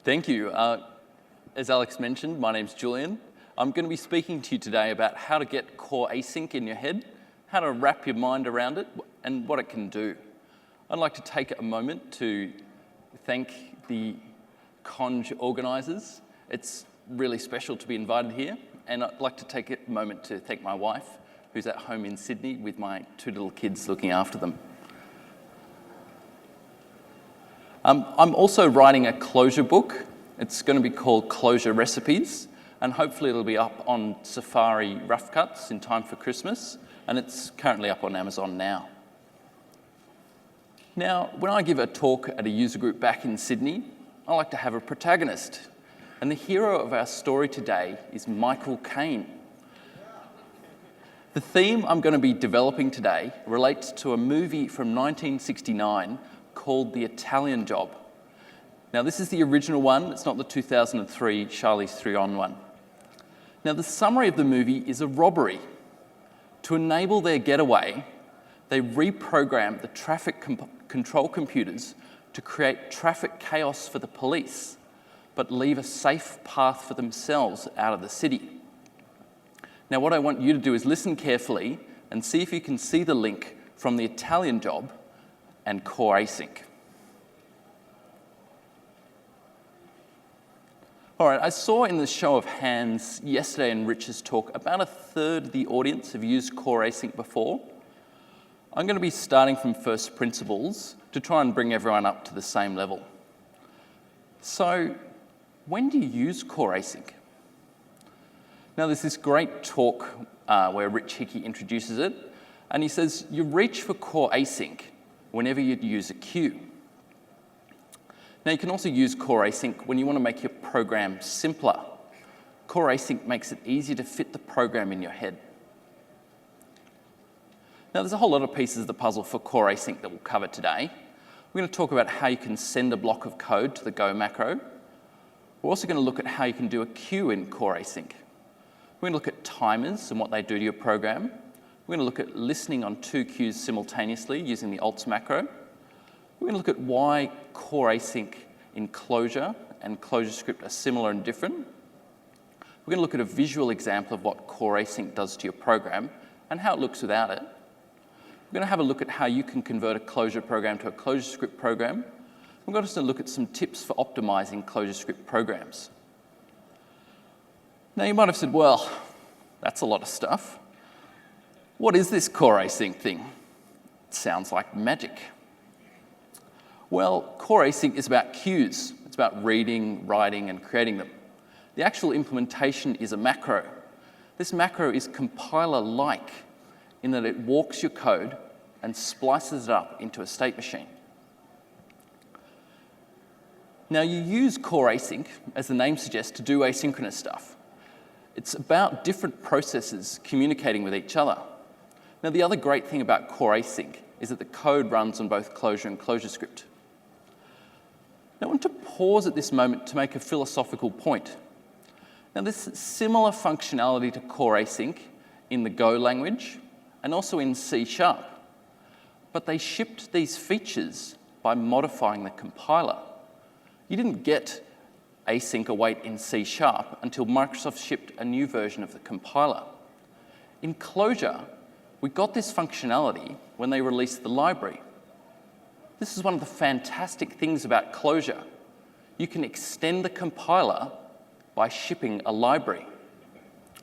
Thank you. As Alex mentioned, my name's Julian. I'm going to be speaking to you today about how to get core async in your head, how to wrap your mind around it, and what it can do. I'd like to take a moment to thank the Conj organisers. It's really special to be invited here, and I'd like to take a moment to thank my wife, who's at home in Sydney with my two little kids looking after them. I'm also writing a Clojure book. It's going to be called Clojure Recipes, and hopefully it'll be up on Safari Rough Cuts in time for Christmas, and it's currently up on Amazon now. Now, when I give a talk at a user group back in Sydney, I like to have a protagonist, and the hero of our story today is Michael Caine. The theme I'm going to be developing today relates to a movie from 1969 called The Italian Job. Now, this is the original one. It's not the 2003 Charlize Theron one. Now, the summary of the movie is a robbery. To enable their getaway, they reprogram the traffic control computers to create traffic chaos for the police, but leave a safe path for themselves out of the city. Now, what I want you to do is listen carefully and see if you can see the link from The Italian Job and core async. All right, I saw in the show of hands yesterday in Rich's talk, about a third of the audience have used core async before. I'm going to be starting from first principles to try and bring everyone up to the same level. So, when do you use core async? Now, there's this great talk where Rich Hickey introduces it, and he says, you reach for core async whenever you use a queue. Now, you can also use core async when you want to make your program simpler. Core async makes it easier to fit the program in your head. Now, there's a whole lot of pieces of the puzzle for core async that we'll cover today. We're going to talk about how you can send a block of code to the Go macro. We're also going to look at how you can do a queue in core async. We're going to look at timers and what they do to your program. We're going to look at listening on two queues simultaneously using the alts macro. We're going to look at why core async in Clojure and ClojureScript are similar and different. We're going to look at a visual example of what core async does to your program and how it looks without it. We're going to have a look at how you can convert a Clojure program to a ClojureScript program. We're going to look at some tips for optimizing ClojureScript programs. Now, you might have said, well, that's a lot of stuff. What is this core async thing? It sounds like magic. Well, core async is about queues. It's about reading, writing, and creating them. The actual implementation is a macro. This macro is compiler-like in that it walks your code and splices it up into a state machine. Now, you use core async, as the name suggests, to do asynchronous stuff. It's about different processes communicating with each other. Now, the other great thing about core async is that the code runs on both Clojure and ClojureScript. Now, I want to pause at this moment to make a philosophical point. Now, there's similar functionality to core async in the Go language and also in C#, but they shipped these features by modifying the compiler. You didn't get async await in C# until Microsoft shipped a new version of the compiler. In Clojure, we got this functionality when they released the library. This is one of the fantastic things about Clojure. You can extend the compiler by shipping a library.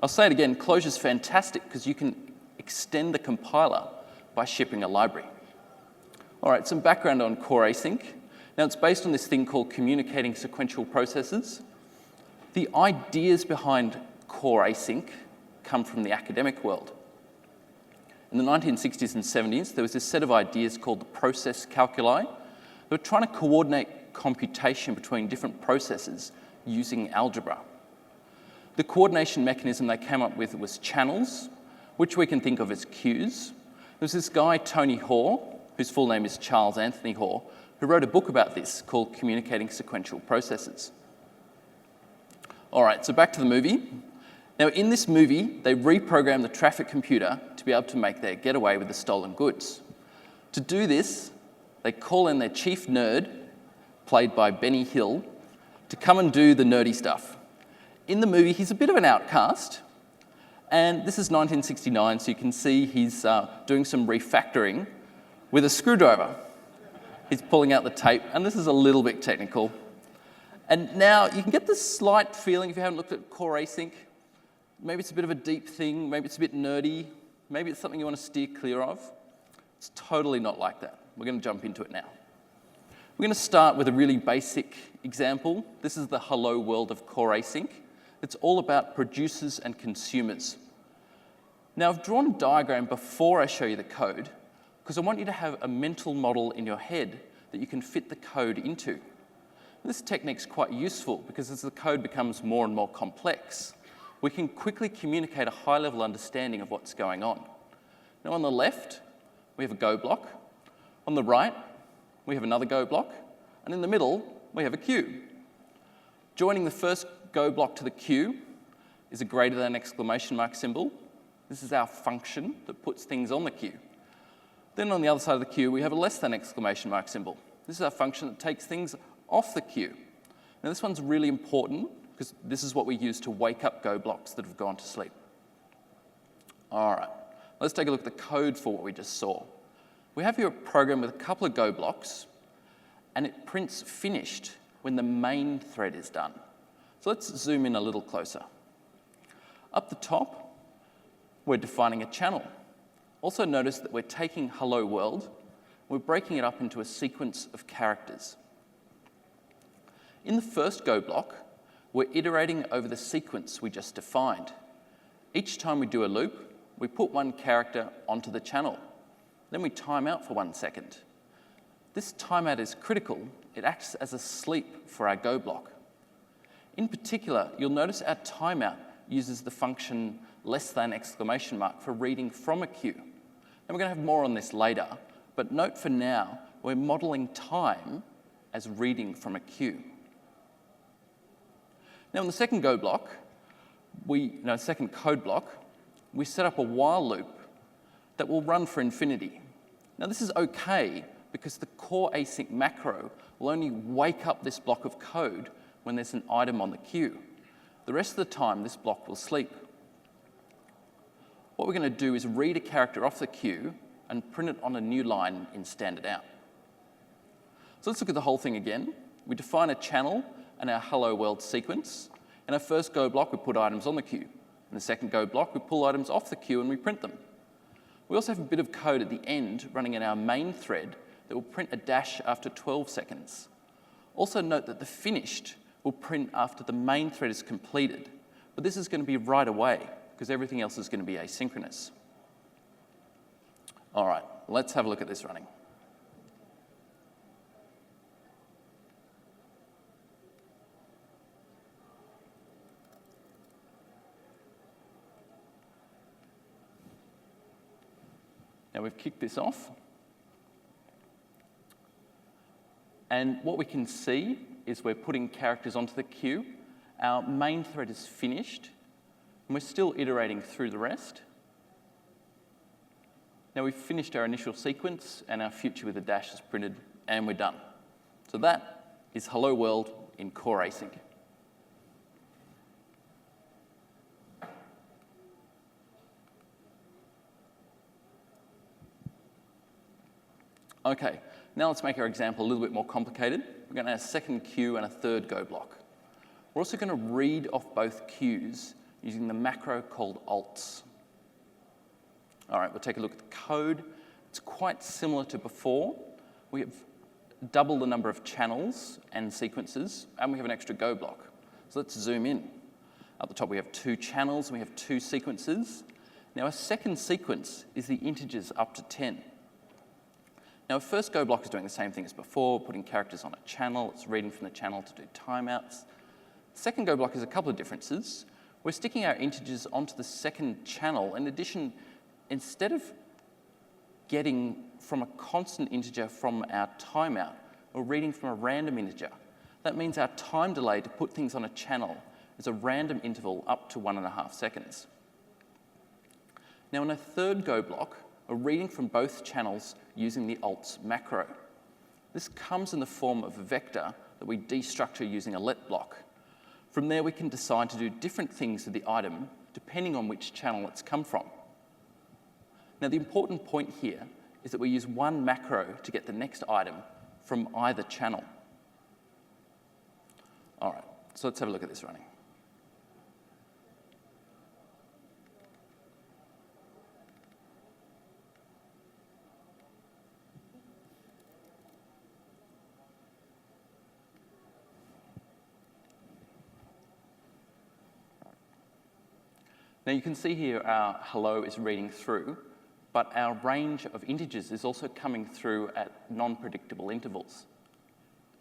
I'll say it again, Clojure's fantastic because you can extend the compiler by shipping a library. All right, some background on core async. Now, it's based on this thing called communicating sequential processes. The ideas behind core async come from the academic world. In the 1960s and 70s, there was this set of ideas called the process calculi. They were trying to coordinate computation between different processes using algebra. The coordination mechanism they came up with was channels, which we can think of as queues. There's this guy, Tony Hoare, whose full name is Charles Anthony Hoare, who wrote a book about this called Communicating Sequential Processes. All right, so back to the movie. Now, in this movie, they reprogrammed the traffic computer to be able to make their getaway with the stolen goods. To do this, they call in their chief nerd, played by Benny Hill, to come and do the nerdy stuff. In the movie, he's a bit of an outcast, and this is 1969, so you can see he's doing some refactoring with a screwdriver. He's pulling out the tape, and this is a little bit technical. And now you can get this slight feeling, if you haven't looked at core async, maybe it's a bit of a deep thing, maybe it's a bit nerdy, maybe it's something you want to steer clear of. It's totally not like that. We're going to jump into it now. We're going to start with a really basic example. This is the hello world of core async. It's all about producers and consumers. Now, I've drawn a diagram before I show you the code because I want you to have a mental model in your head that you can fit the code into. This technique's quite useful because as the code becomes more and more complex, we can quickly communicate a high-level understanding of what's going on. Now, on the left, we have a Go block. On the right, we have another Go block. And in the middle, we have a queue. Joining the first Go block to the queue is a greater than exclamation mark symbol. This is our function that puts things on the queue. Then on the other side of the queue, we have a less than exclamation mark symbol. This is our function that takes things off the queue. Now this one's really important because this is what we use to wake up Go blocks that have gone to sleep. All right, let's take a look at the code for what we just saw. We have here a program with a couple of Go blocks, and it prints finished when the main thread is done. So let's zoom in a little closer. Up the top, we're defining a channel. Also notice that we're taking hello world, we're breaking it up into a sequence of characters. In the first Go block, we're iterating over the sequence we just defined. Each time we do a loop, we put one character onto the channel. Then we time out for 1 second. This timeout is critical. It acts as a sleep for our Go block. In particular, you'll notice our timeout uses the function less than exclamation mark for reading from a queue. And we're going to have more on this later, but note for now, we're modeling time as reading from a queue. Now in the second Go block, second code block, we set up a while loop that will run for infinity. Now this is okay because the core async macro will only wake up this block of code when there's an item on the queue. The rest of the time, this block will sleep. What we're going to do is read a character off the queue and print it on a new line in standard out. So let's look at the whole thing again. We define a channel and our hello world sequence. In our first Go block, we put items on the queue. In the second Go block, we pull items off the queue and we print them. We also have a bit of code at the end running in our main thread that will print a dash after 12 seconds. Also note that the finished will print after the main thread is completed, but this is going to be right away because everything else is going to be asynchronous. All right, let's have a look at this running. Now we've kicked this off. And what we can see is we're putting characters onto the queue. Our main thread is finished, and we're still iterating through the rest. Now we've finished our initial sequence, and our future with a dash is printed, and we're done. So that is hello world in core async. Okay, now let's make our example a little bit more complicated. We're going to have a second queue and a third Go block. We're also going to read off both queues using the macro called alts. All right, we'll take a look at the code. It's quite similar to before. We have double the number of channels and sequences, and we have an extra Go block. So let's zoom in. At the top, we have 2 channels, and we have 2 sequences. Now, a second sequence is the integers up to 10. Now, our first Go block is doing the same thing as before, putting characters on a channel. It's reading from the channel to do timeouts. The second Go block has a couple of differences. We're sticking our integers onto the second channel. In addition, instead of getting from a constant integer from our timeout, we're reading from a random integer. That means our time delay to put things on a channel is a random interval up to 1.5 seconds. Now, in a third Go block, we're reading from both channels using the alts macro. This comes in the form of a vector that we destructure using a let block. From there, we can decide to do different things with the item depending on which channel it's come from. Now, the important point here is that we use one macro to get the next item from either channel. All right, so let's have a look at this running. Now you can see here our hello is reading through, but our range of integers is also coming through at non-predictable intervals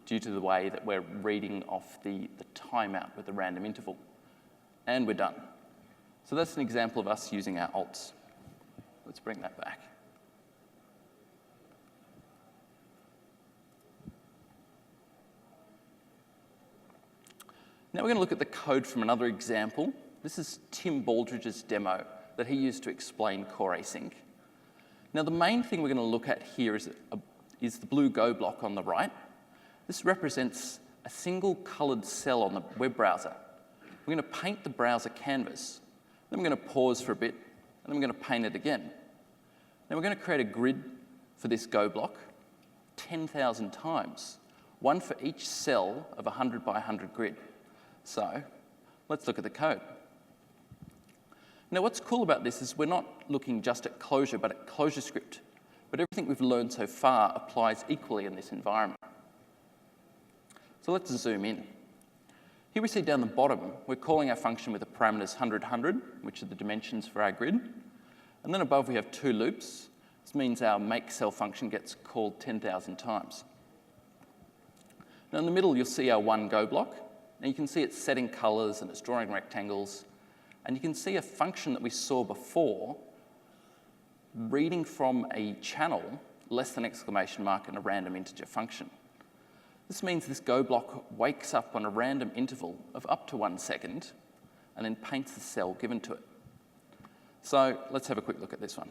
due to the way that we're reading off the timeout with a random interval. And we're done. So that's an example of us using our alts. Let's bring that back. Now we're going to look at the code from another example. This is Tim Baldridge's demo that he used to explain core async. Now, the main thing we're going to look at here is the blue Go block on the right. This represents a single colored cell on the web browser. We're going to paint the browser canvas. Then we're going to pause for a bit, and then we're going to paint it again. Then we're going to create a grid for this Go block 10,000 times, one for each cell of a 100 by 100 grid. So let's look at the code. Now, what's cool about this is we're not looking just at Clojure, but at ClojureScript. But everything we've learned so far applies equally in this environment. So let's zoom in. Here we see down the bottom, we're calling our function with the parameters 100, 100, which are the dimensions for our grid. And then above we have two loops. This means our make cell function gets called 10,000 times. Now in the middle, you'll see our one Go block. Now you can see it's setting colors and it's drawing rectangles. And you can see a function that we saw before reading from a channel less than exclamation mark and a random integer function. This means this Go block wakes up on a random interval of up to 1 second and then paints the cell given to it. So let's have a quick look at this one.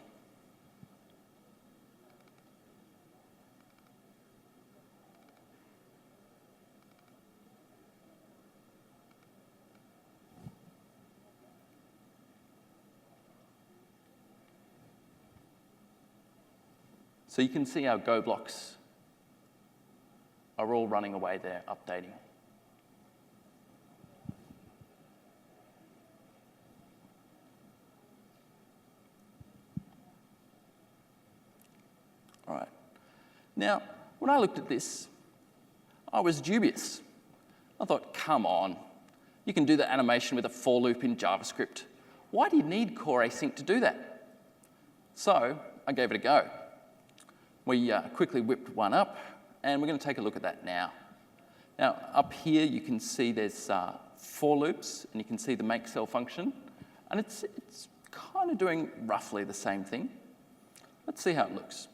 So you can see our Go blocks are all running away there, updating. All right. Now, when I looked at this, I was dubious. I thought, come on, you can do the animation with a for loop in JavaScript. Why do you need core async to do that? So I gave it a go. We quickly whipped one up, and we're going to take a look at that now. Now, up here, you can see there's for loops, and you can see the make cell function, and it's kind of doing roughly the same thing. Let's see how it looks.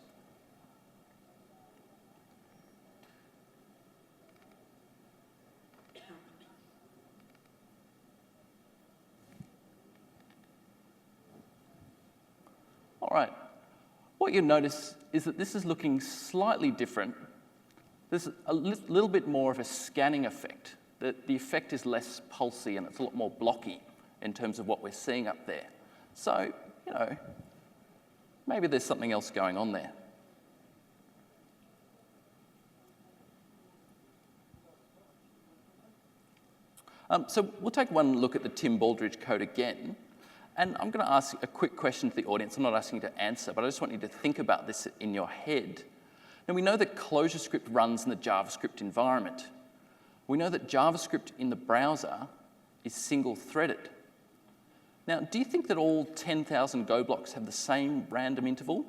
All right. What you'll notice is that this is looking slightly different. There's a little bit more of a scanning effect. The effect is less pulsy and it's a lot more blocky in terms of what we're seeing up there. So, you know, maybe there's something else going on there. So we'll take one look at the Tim Baldridge code again. And I'm going to ask a quick question to the audience. I'm not asking you to answer, but I just want you to think about this in your head. Now, we know that ClojureScript runs in the JavaScript environment. We know that JavaScript in the browser is single-threaded. Now, do you think that all 10,000 Go blocks have the same random interval?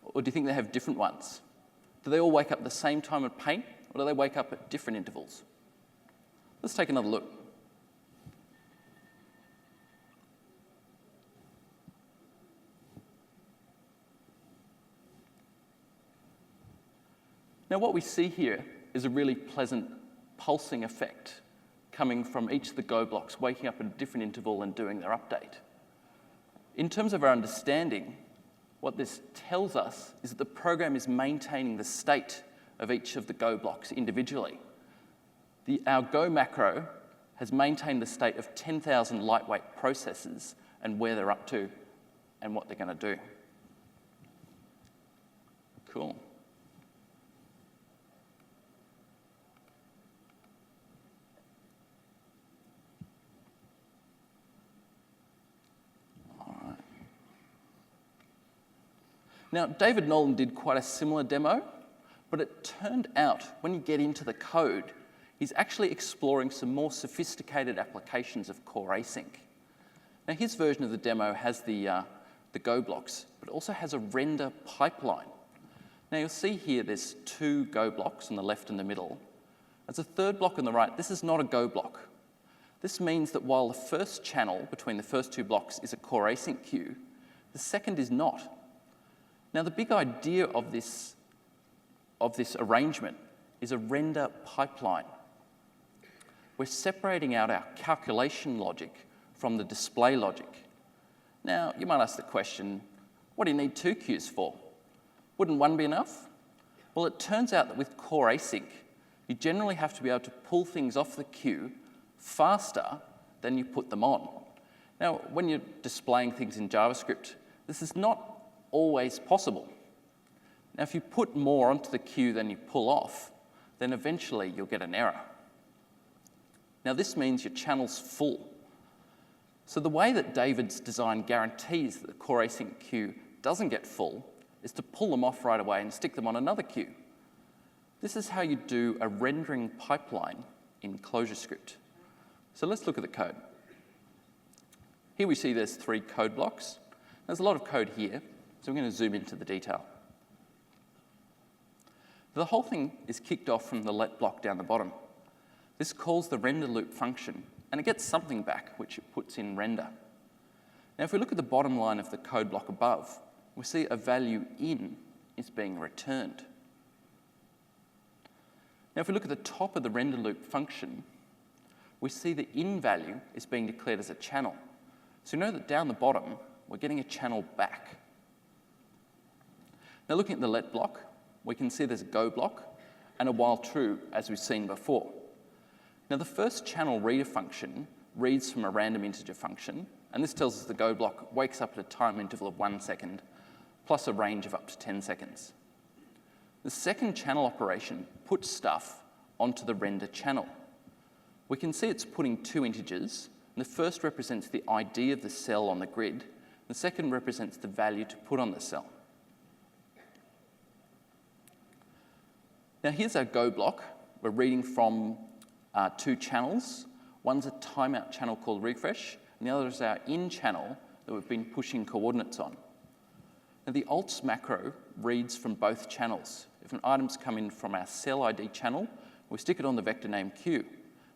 Or do you think they have different ones? Do they all wake up at the same time and paint, or do they wake up at different intervals? Let's take another look. Now, what we see here is a really pleasant pulsing effect coming from each of the Go blocks, waking up at a different interval and doing their update. In terms of our understanding, what this tells us is that the program is maintaining the state of each of the Go blocks individually. Our Go macro has maintained the state of 10,000 lightweight processes and where they're up to and what they're going to do. Cool. Now, David Nolan did quite a similar demo, but it turned out when you get into the code, he's actually exploring some more sophisticated applications of core async. Now, his version of the demo has the Go blocks, but it also has a render pipeline. Now, you'll see here there's 2 Go blocks on the left and the middle. There's a third block on the right. This is not a Go block. This means that while the first channel between the first 2 blocks is a core async queue, the second is not. Now, the big idea of this arrangement is a render pipeline. We're separating out our calculation logic from the display logic. Now, you might ask the question, what do you need 2 queues for? Wouldn't one be enough? Well, it turns out that with core async, you generally have to be able to pull things off the queue faster than you put them on. Now, when you're displaying things in JavaScript, this is not always possible. Now, if you put more onto the queue than you pull off, then eventually you'll get an error. Now, this means your channel's full. So the way that David's design guarantees that the core async queue doesn't get full is to pull them off right away and stick them on another queue. This is how you do a rendering pipeline in ClojureScript. So let's look at the code. Here we see there's 3 code blocks. There's a lot of code here, so we're going to zoom into the detail. The whole thing is kicked off from the let block down the bottom. This calls the render loop function, and it gets something back, which it puts in render. Now, if we look at the bottom line of the code block above, we see a value in is being returned. Now, if we look at the top of the render loop function, we see the in value is being declared as a channel. So you know that down the bottom, we're getting a channel back. Now, looking at the let block, we can see there's a go block and a while true, as we've seen before. Now, the first channel reader function reads from a random integer function, and this tells us the go block wakes up at a time interval of 1 second, plus a range of up to 10 seconds. The second channel operation puts stuff onto the render channel. We can see it's putting 2 integers, and the first represents the ID of the cell on the grid, the second represents the value to put on the cell. Now, here's our go block. We're reading from 2 channels. One's a timeout channel called refresh, and the other is our in channel that we've been pushing coordinates on. Now, the alts macro reads from both channels. If an item's come in from our cell ID channel, we stick it on the vector name q.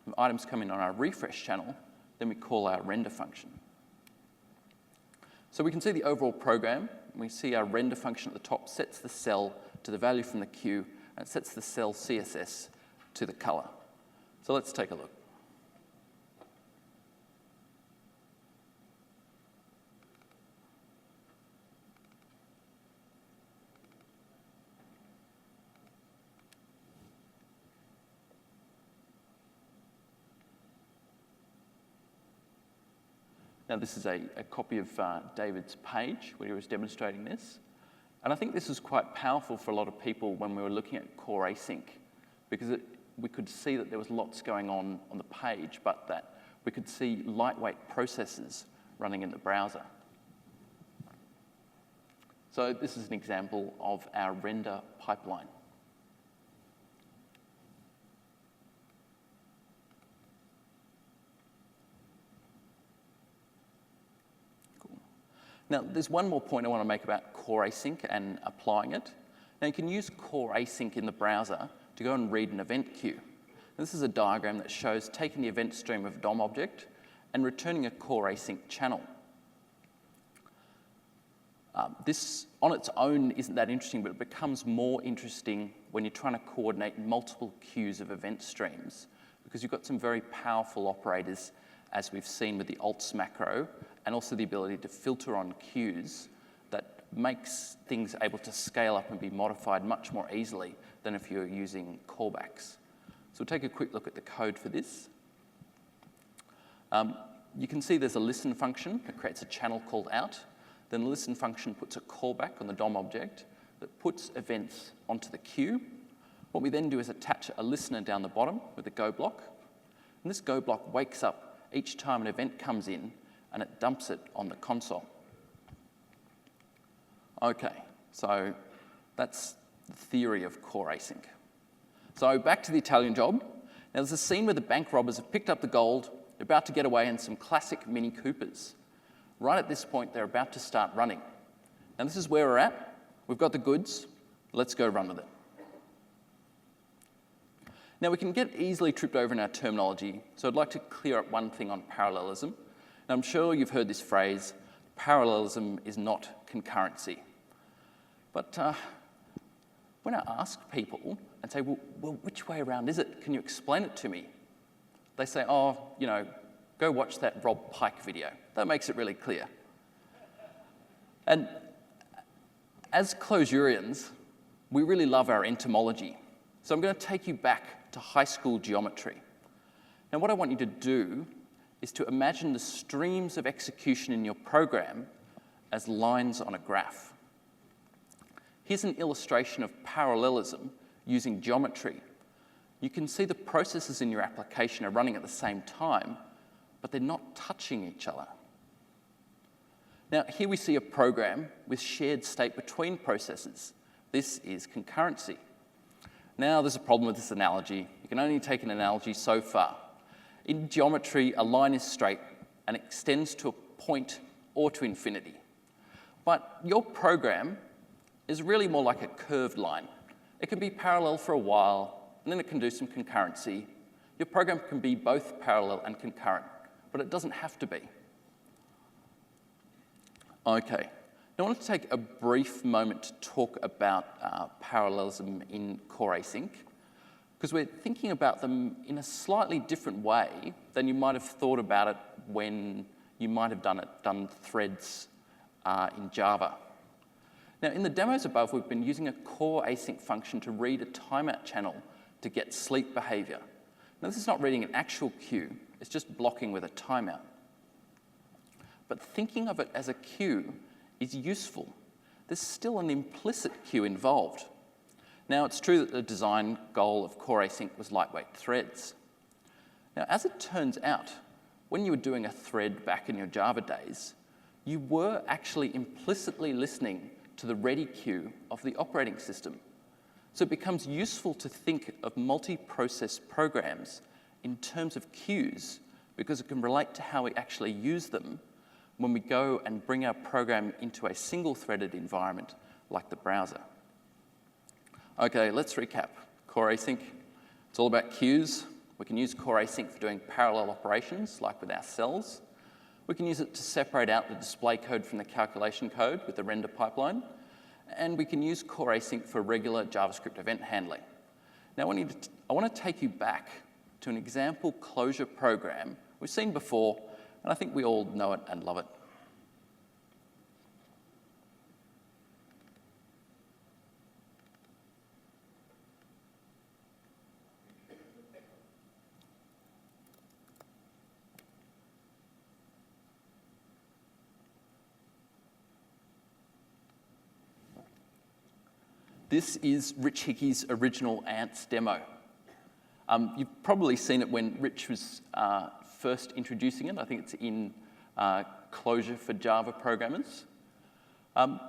If items come in on our refresh channel, then we call our render function. So we can see the overall program. We see our render function at the top sets the cell to the value from the queue, and it sets the cell CSS to the color. So let's take a look. Now, this is a copy of David's page where he was demonstrating this. And I think this was quite powerful for a lot of people when we were looking at core async, because we could see that there was lots going on the page, but that we could see lightweight processes running in the browser. So this is an example of our render pipeline. Now, there's one more point I want to make about core async and applying it. Now, you can use core async in the browser to go and read an event queue. This is a diagram that shows taking the event stream of a DOM object and returning a core async channel. This on its own isn't that interesting, but it becomes more interesting when you're trying to coordinate multiple queues of event streams, because you've got some very powerful operators, as we've seen with the alts macro, and also the ability to filter on queues that makes things able to scale up and be modified much more easily than if you're using callbacks. So we'll take a quick look at the code for this. You can see there's a listen function that creates a channel called out. Then the listen function puts a callback on the DOM object that puts events onto the queue. What we then do is attach a listener down the bottom with a go block. And this go block wakes up each time an event comes in and it dumps it on the console. Okay, so that's the theory of core async. So back to the Italian job. Now there's a scene where the bank robbers have picked up the gold, they're about to get away in some classic Mini Coopers. Right at this point, they're about to start running. Now this is where we're at. We've got the goods. Let's go run with it. Now we can get easily tripped over in our terminology, so I'd like to clear up one thing on parallelism. Now I'm sure you've heard this phrase, parallelism is not concurrency. But when I ask people and say, well, which way around is it? Can you explain it to me? They say, oh, you know, go watch that Rob Pike video. That makes it really clear. And as Clojurians, we really love our entomology. So I'm going to take you back to high school geometry. Now what I want you to do is to imagine the streams of execution in your program as lines on a graph. Here's an illustration of parallelism using geometry. You can see the processes in your application are running at the same time, but they're not touching each other. Now, here we see a program with shared state between processes. This is concurrency. Now, there's a problem with this analogy. You can only take an analogy so far. In geometry, a line is straight and extends to a point or to infinity. But your program is really more like a curved line. It can be parallel for a while, and then it can do some concurrency. Your program can be both parallel and concurrent, but it doesn't have to be. Okay, now I want to take a brief moment to talk about parallelism in core async, because we're thinking about them in a slightly different way than you might have thought about it when you might have done threads in Java. Now, in the demos above, we've been using a core async function to read a timeout channel to get sleep behavior. Now, this is not reading an actual queue, it's just blocking with a timeout. But thinking of it as a queue is useful. There's still an implicit queue involved. Now, it's true that the design goal of core async was lightweight threads. Now, as it turns out, when you were doing a thread back in your Java days, you were actually implicitly listening to the ready queue of the operating system. So it becomes useful to think of multi-process programs in terms of queues because it can relate to how we actually use them when we go and bring our program into a single-threaded environment like the browser. Okay, let's recap. Core async, it's all about queues. We can use core async for doing parallel operations like with our cells. We can use it to separate out the display code from the calculation code with the render pipeline. And we can use core async for regular JavaScript event handling. Now, I want to take you back to an example Clojure program we've seen before, and I think we all know it and love it. This is Rich Hickey's original Ants demo. You've probably seen it when Rich was first introducing it. I think it's in Clojure for Java programmers. Now,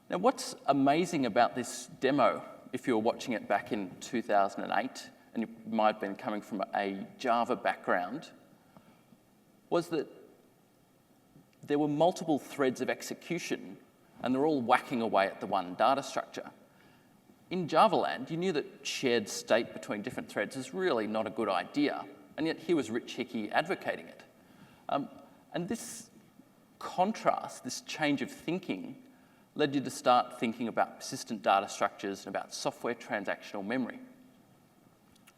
what's amazing about this demo, if you were watching it back in 2008, and you might have been coming from a Java background, was that there were multiple threads of execution, and they're all whacking away at the one data structure. In Java land, you knew that shared state between different threads is really not a good idea, and yet here was Rich Hickey advocating it. And this contrast, this change of thinking, led you to start thinking about persistent data structures and about software transactional memory.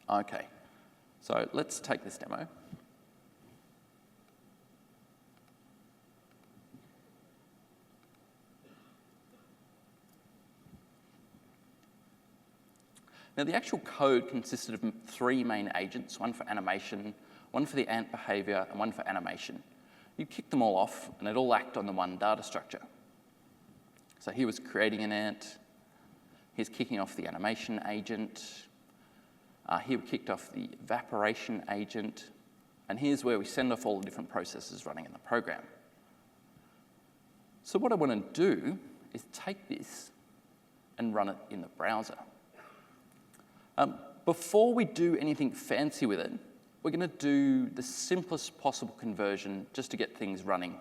Okay, so let's take this demo. Now, the actual code consisted of 3 main agents, one for animation, one for the ant behavior, and one for animation. You kick them all off, and it all act on the one data structure. So here was creating an ant. Here's kicking off the animation agent. Here we kicked off the evaporation agent. And here's where we send off all the different processes running in the program. So what I want to do is take this and run it in the browser. Before we do anything fancy with it, we're going to do the simplest possible conversion just to get things running.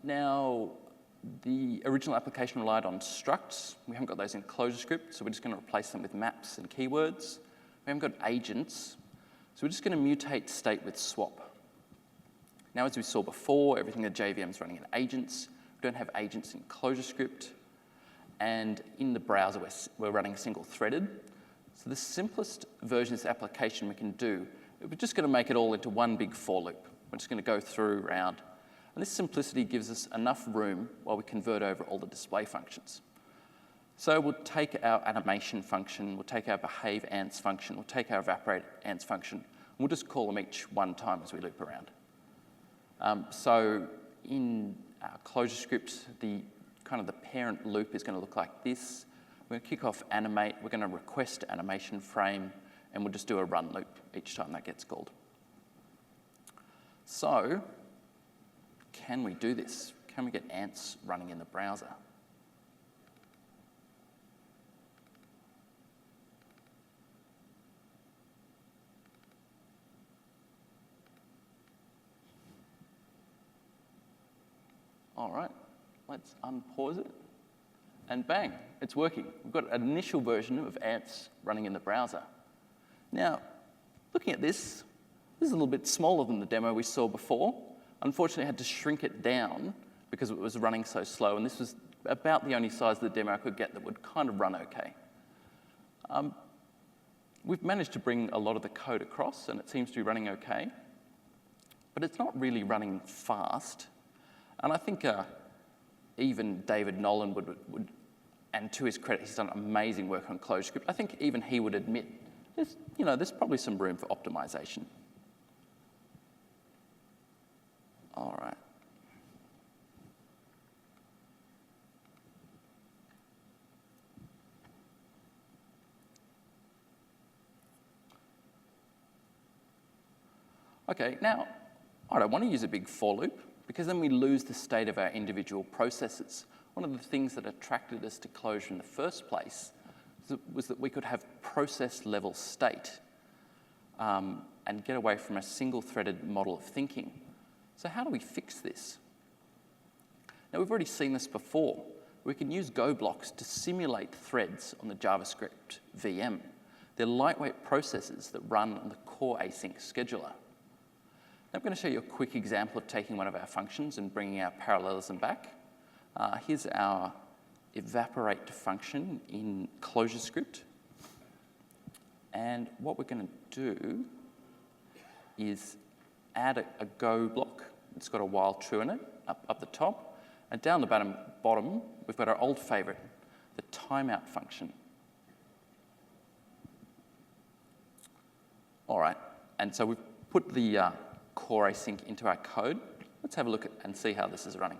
Now, the original application relied on structs. We haven't got those in ClojureScript, so we're just going to replace them with maps and keywords. We haven't got agents, so we're just going to mutate state with swap. Now, as we saw before, everything in JVM is running in agents. We don't have agents in ClojureScript. And in the browser, we're running single-threaded. So the simplest version of this application we can do, we're just going to make it all into one big for loop. We're just going to go through, round. And this simplicity gives us enough room while we convert over all the display functions. So we'll take our animation function, we'll take our behave ants function, we'll take our evaporate ants function, and we'll just call them each one time as we loop around. So in our ClojureScript, the parent loop is going to look like this. We're going to kick off animate, we're going to request animation frame, and we'll just do a run loop each time that gets called. So, can we do this? Can we get ants running in the browser? All right, let's unpause it. And bang, it's working. We've got an initial version of ants running in the browser. Now, looking at this is a little bit smaller than the demo we saw before. Unfortunately, I had to shrink it down because it was running so slow, and this was about the only size of the demo I could get that would kind of run okay. We've managed to bring a lot of the code across, and it seems to be running okay. But it's not really running fast. And I think even David Nolan would, and to his credit, he's done amazing work on ClojureScript. I think even he would admit there's probably some room for optimization. All right. Okay, now, I don't want to use a big for loop because then we lose the state of our individual processes. One of the things that attracted us to Clojure in the first place was that we could have process-level state and get away from a single-threaded model of thinking. So how do we fix this? Now, we've already seen this before. We can use Go blocks to simulate threads on the JavaScript VM. They're lightweight processes that run on the core.async scheduler. Now, I'm going to show you a quick example of taking one of our functions and bringing our parallelism back. Here's our evaporate function in ClojureScript. And what we're going to do is add a Go block. It's got a while true in it, up the top. And down the bottom, we've got our old favorite, the timeout function. All right, and so we've put the core async into our code. Let's have a look and see how this is running.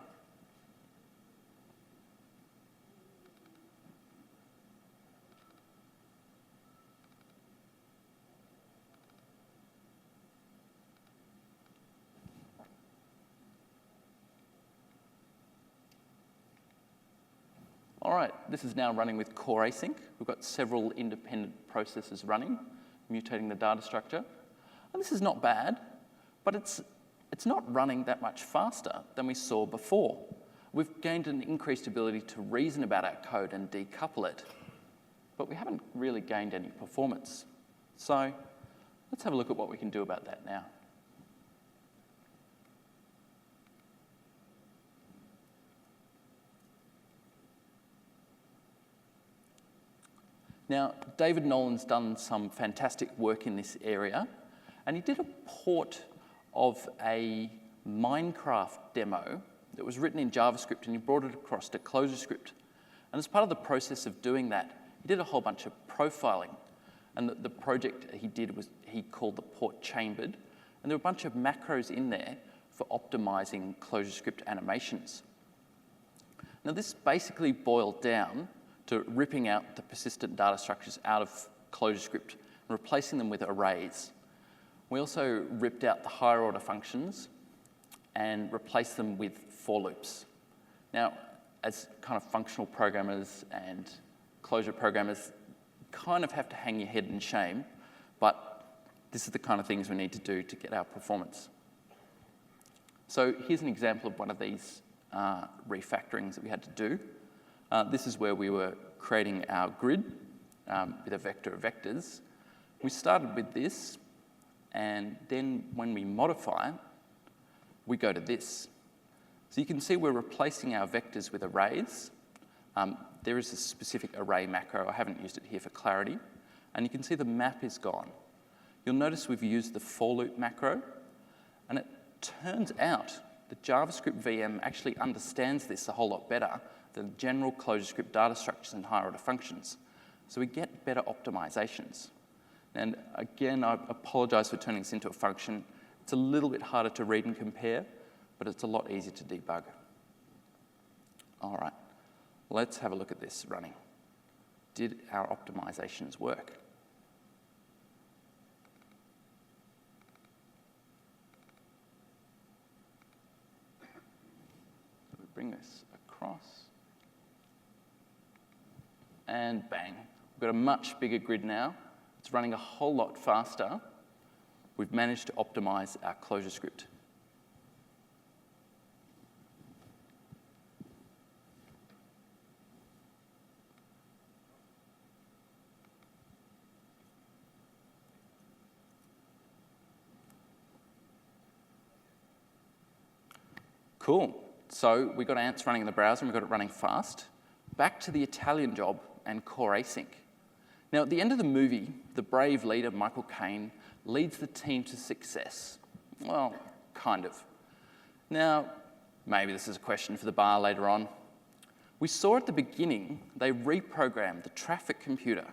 All right, this is now running with core async. We've got several independent processes running, mutating the data structure. And this is not bad, but it's not running that much faster than we saw before. We've gained an increased ability to reason about our code and decouple it, but we haven't really gained any performance. So let's have a look at what we can do about that now. Now, David Nolan's done some fantastic work in this area, and he did a port of a Minecraft demo that was written in JavaScript, and he brought it across to ClojureScript. And as part of the process of doing that, he did a whole bunch of profiling. And the project he did was he called the port chambered. And there were a bunch of macros in there for optimizing ClojureScript animations. Now, this basically boiled down to ripping out the persistent data structures out of ClojureScript and replacing them with arrays. We also ripped out the higher order functions and replaced them with for loops. Now, as kind of functional programmers and Clojure programmers, kind of have to hang your head in shame, but this is the kind of things we need to do to get our performance. So here's an example of one of these refactorings that we had to do. This is where we were creating our grid with a vector of vectors. We started with this, and then when we modify it, we go to this. So you can see we're replacing our vectors with arrays. There is a specific array macro. I haven't used it here for clarity. And you can see the map is gone. You'll notice we've used the for loop macro. And it turns out the JavaScript VM actually understands this a whole lot better than general ClojureScript data structures and higher order functions. So we get better optimizations. And again, I apologize for turning this into a function. It's a little bit harder to read and compare, but it's a lot easier to debug. All right, let's have a look at this running. Did our optimizations work? So we bring this across. And bang, we've got a much bigger grid now. It's running a whole lot faster. We've managed to optimize our ClojureScript. Cool. So we got ants running in the browser and we got it running fast. Back to the Italian job and core async. Now, at the end of the movie, the brave leader, Michael Caine, leads the team to success. Well, kind of. Now, maybe this is a question for the bar later on. We saw at the beginning they reprogrammed the traffic computer.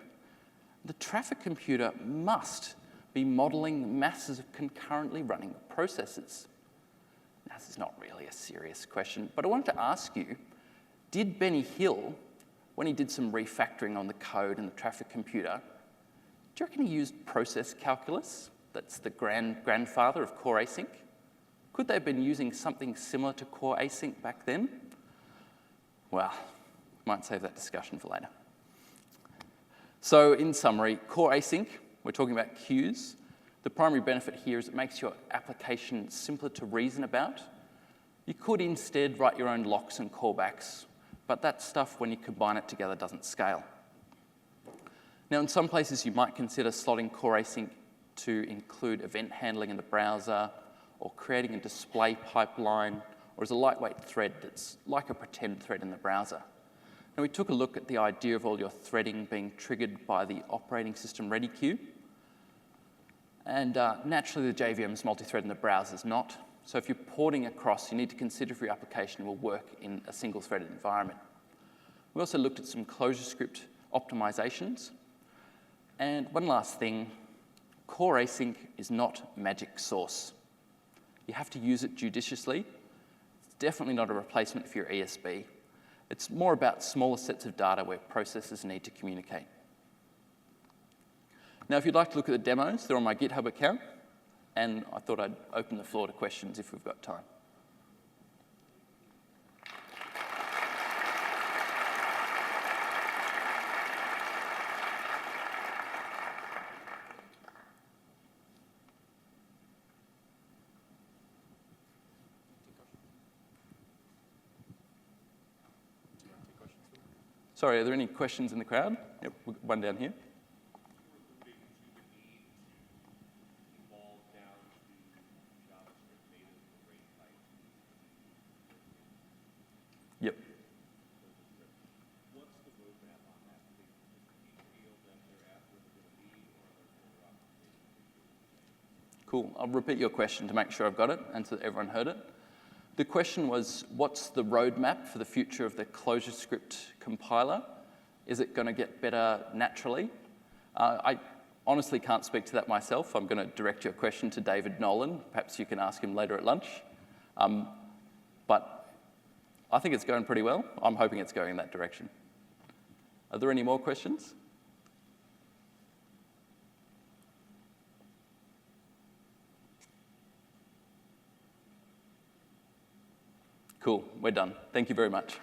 The traffic computer must be modeling masses of concurrently running processes. Now, this is not really a serious question, but I wanted to ask you, did Benny Hill, when he did some refactoring on the code in the traffic computer, do you reckon he used process calculus? That's the grandfather of core async. Could they have been using something similar to core async back then? Well, might save that discussion for later. So in summary, core async, we're talking about queues. The primary benefit here is it makes your application simpler to reason about. You could instead write your own locks and callbacks, but that stuff, when you combine it together, doesn't scale. Now, in some places, you might consider slotting core async to include event handling in the browser, or creating a display pipeline, or as a lightweight thread that's like a pretend thread in the browser. Now, we took a look at the idea of all your threading being triggered by the operating system ready queue. And naturally, the JVM's multi-thread in the browser is not. So if you're porting across, you need to consider if your application will work in a single-threaded environment. We also looked at some ClojureScript optimizations. And one last thing, core async is not magic sauce. You have to use it judiciously. It's definitely not a replacement for your ESB. It's more about smaller sets of data where processes need to communicate. Now, if you'd like to look at the demos, they're on my GitHub account. And I thought I'd open the floor to questions if we've got time. Sorry, are there any questions in the crowd? Yep, one down here. Yep. What's the roadmap on that? Do you feel that they're at where they're going to be, or are there further optimizations? Cool. I'll repeat your question to make sure I've got it and so that everyone heard it. The question was, what's the roadmap for the future of the ClojureScript compiler? Is it going to get better naturally? I honestly can't speak to that myself. I'm going to direct your question to David Nolan. Perhaps you can ask him later at lunch. But I think it's going pretty well. I'm hoping it's going in that direction. Are there any more questions? Cool, we're done. Thank you very much.